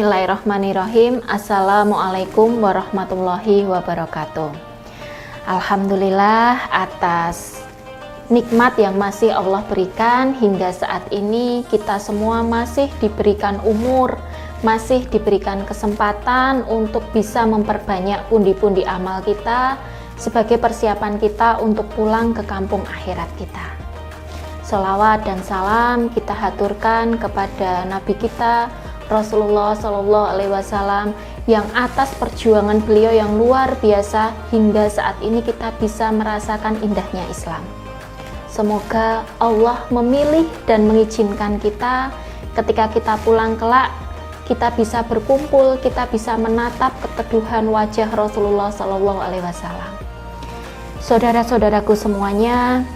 Bismillahirrahmanirrahim. Assalamualaikum warahmatullahi wabarakatuh. Alhamdulillah atas nikmat yang masih Allah berikan hingga saat ini, kita semua masih diberikan umur, masih diberikan kesempatan untuk bisa memperbanyak pundi-pundi amal kita sebagai persiapan kita untuk pulang ke kampung akhirat kita. Sholawat dan salam kita haturkan kepada Nabi kita Rasulullah Shallallahu Alaihi Wasallam yang atas perjuangan beliau yang luar biasa hingga saat ini kita bisa merasakan indahnya Islam. Semoga Allah memilih dan mengizinkan kita ketika kita pulang kelak, kita bisa berkumpul, kita bisa menatap keteduhan wajah Rasulullah Shallallahu Alaihi Wasallam. Saudara-saudaraku semuanya,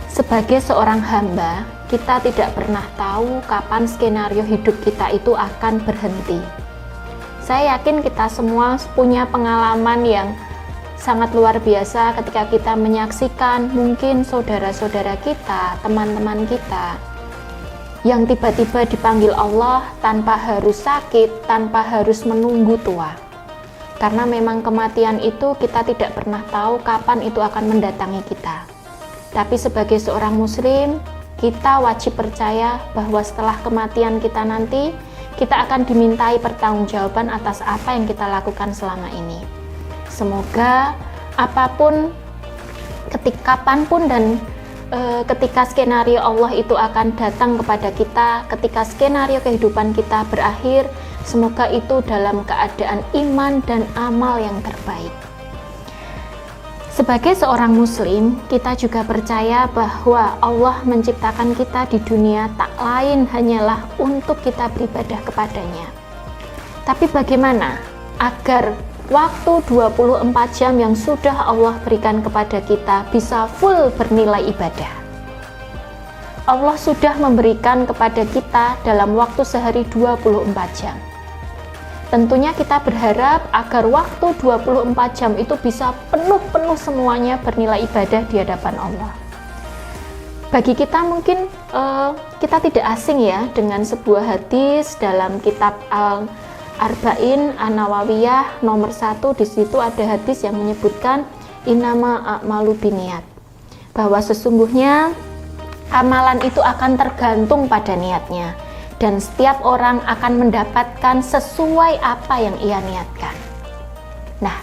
sebagai seorang hamba, kita tidak pernah tahu kapan skenario hidup kita itu akan berhenti. Saya yakin kita semua punya pengalaman yang sangat luar biasa ketika kita menyaksikan mungkin saudara-saudara kita, teman-teman kita yang tiba-tiba dipanggil Allah tanpa harus sakit, tanpa harus menunggu tua. Karena memang kematian itu kita tidak pernah tahu kapan itu akan mendatangi kita. Tapi sebagai seorang muslim, kita wajib percaya bahwa setelah kematian kita nanti, kita akan dimintai pertanggungjawaban atas apa yang kita lakukan selama ini. Semoga apapun, kapanpun dan ketika skenario Allah itu akan datang kepada kita, ketika skenario kehidupan kita berakhir, semoga itu dalam keadaan iman dan amal yang terbaik. Sebagai seorang muslim, kita juga percaya bahwa Allah menciptakan kita di dunia tak lain hanyalah untuk kita beribadah kepadanya. Tapi bagaimana agar waktu 24 jam yang sudah Allah berikan kepada kita bisa full bernilai ibadah? Allah sudah memberikan kepada kita dalam waktu sehari 24 jam. Tentunya kita berharap agar waktu 24 jam itu bisa penuh semuanya bernilai ibadah di hadapan Allah. Bagi kita mungkin kita tidak asing ya dengan sebuah hadis dalam kitab Al-Arba'in An-Nawawiyah nomor 1. Di situ ada hadis yang menyebutkan innama a'malu binniyat, bahwa sesungguhnya amalan itu akan tergantung pada niatnya. Dan setiap orang akan mendapatkan sesuai apa yang ia niatkan. Nah,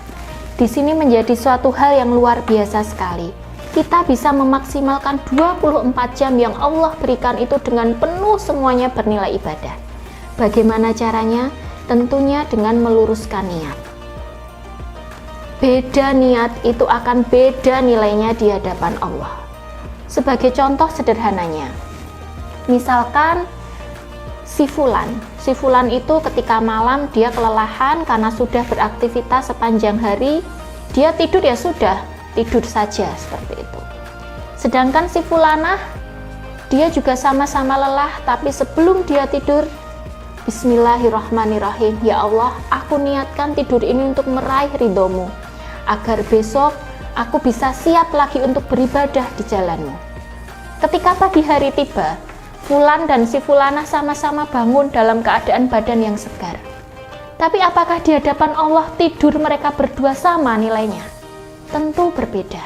di sini menjadi suatu hal yang luar biasa sekali. Kita bisa memaksimalkan 24 jam yang Allah berikan itu dengan penuh semuanya bernilai ibadah. Bagaimana caranya? Tentunya dengan meluruskan niat. Beda niat itu akan beda nilainya di hadapan Allah. Sebagai contoh sederhananya, misalkan si Fulan itu ketika malam dia kelelahan karena sudah beraktivitas sepanjang hari, dia tidur ya sudah, tidur saja seperti itu. Sedangkan si Fulanah, dia juga sama-sama lelah, tapi sebelum dia tidur, Bismillahirrahmanirrahim, ya Allah, aku niatkan tidur ini untuk meraih ridhomu, agar besok aku bisa siap lagi untuk beribadah di jalanmu. Ketika pagi hari tiba, Fulan dan si Fulanah sama-sama bangun dalam keadaan badan yang segar. Tapi apakah di hadapan Allah tidur mereka berdua sama nilainya? Tentu berbeda.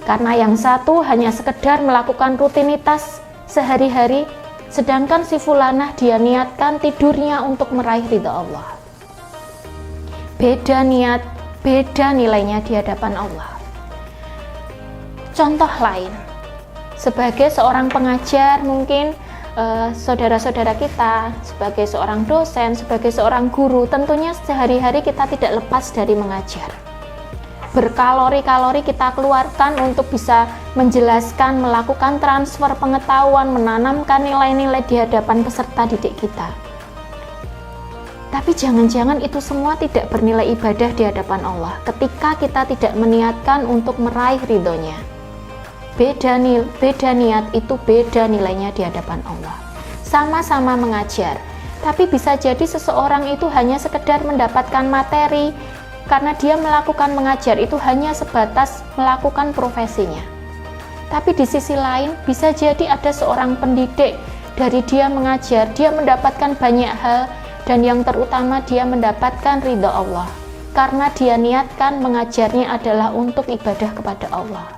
Karena yang satu hanya sekedar melakukan rutinitas sehari-hari, sedangkan si Fulanah dia niatkan tidurnya untuk meraih ridha Allah. Beda niat, beda nilainya di hadapan Allah. Contoh lain, sebagai seorang pengajar mungkin saudara-saudara kita, sebagai seorang dosen, sebagai seorang guru, tentunya sehari-hari kita tidak lepas dari mengajar. Berkalori-kalori kita keluarkan untuk bisa menjelaskan, melakukan transfer pengetahuan, menanamkan nilai-nilai di hadapan peserta didik kita. Tapi jangan-jangan itu semua tidak bernilai ibadah di hadapan Allah ketika kita tidak meniatkan untuk meraih ridhonya. Beda niat itu beda nilainya di hadapan Allah. Sama-sama mengajar, tapi bisa jadi seseorang itu hanya sekedar mendapatkan materi karena dia melakukan mengajar itu hanya sebatas melakukan profesinya. Tapi di sisi lain bisa jadi ada seorang pendidik, dari dia mengajar, dia mendapatkan banyak hal dan yang terutama dia mendapatkan ridha Allah, karena dia niatkan mengajarnya adalah untuk ibadah kepada Allah.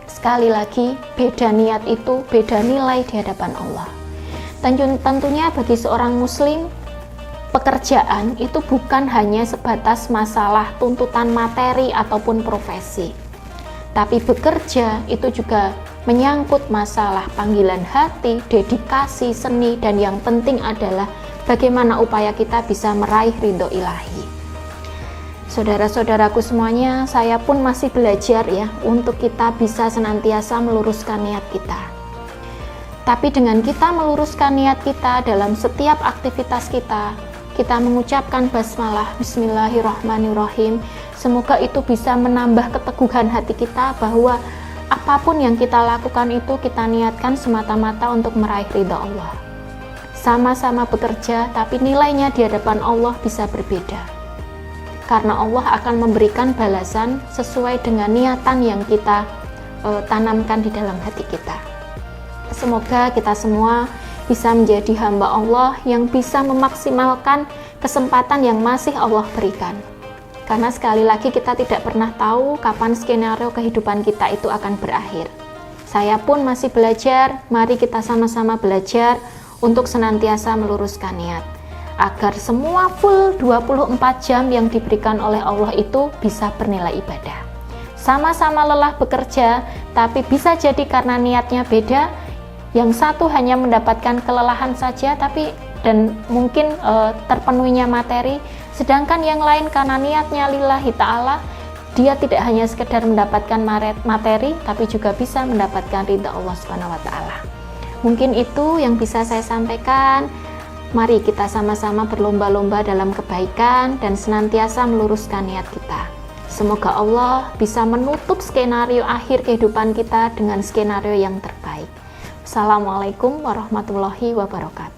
Sekali lagi, beda niat itu beda nilai di hadapan Allah. Tentunya bagi seorang muslim, pekerjaan itu bukan hanya sebatas masalah tuntutan materi ataupun profesi, tapi bekerja itu juga menyangkut masalah panggilan hati, dedikasi, seni, dan yang penting adalah bagaimana upaya kita bisa meraih ridho ilahi. Saudara-saudaraku semuanya, saya pun masih belajar ya untuk kita bisa senantiasa meluruskan niat kita. Tapi dengan kita meluruskan niat kita dalam setiap aktivitas kita mengucapkan basmalah, bismillahirrahmanirrahim. Semoga itu bisa menambah keteguhan hati kita bahwa apapun yang kita lakukan itu kita niatkan semata-mata untuk meraih ridha Allah. Sama-sama bekerja, tapi nilainya di hadapan Allah bisa berbeda. Karena Allah akan memberikan balasan sesuai dengan niatan yang kita tanamkan di dalam hati kita. Semoga kita semua bisa menjadi hamba Allah yang bisa memaksimalkan kesempatan yang masih Allah berikan. Karena sekali lagi kita tidak pernah tahu kapan skenario kehidupan kita itu akan berakhir. Saya pun masih belajar, mari kita sama-sama belajar untuk senantiasa meluruskan niat, agar semua full 24 jam yang diberikan oleh Allah itu bisa bernilai ibadah. Sama-sama lelah bekerja, tapi bisa jadi karena niatnya beda. Yang satu hanya mendapatkan kelelahan saja, dan mungkin terpenuhinya materi, sedangkan yang lain karena niatnya lillahi ta'ala, dia tidak hanya sekedar mendapatkan materi, tapi juga bisa mendapatkan ridha Allah Subhanahu wa Ta'ala. Mungkin itu yang bisa saya sampaikan. Mari kita sama-sama berlomba-lomba dalam kebaikan dan senantiasa meluruskan niat kita. Semoga Allah bisa menutup skenario akhir kehidupan kita dengan skenario yang terbaik. Assalamualaikum warahmatullahi wabarakatuh.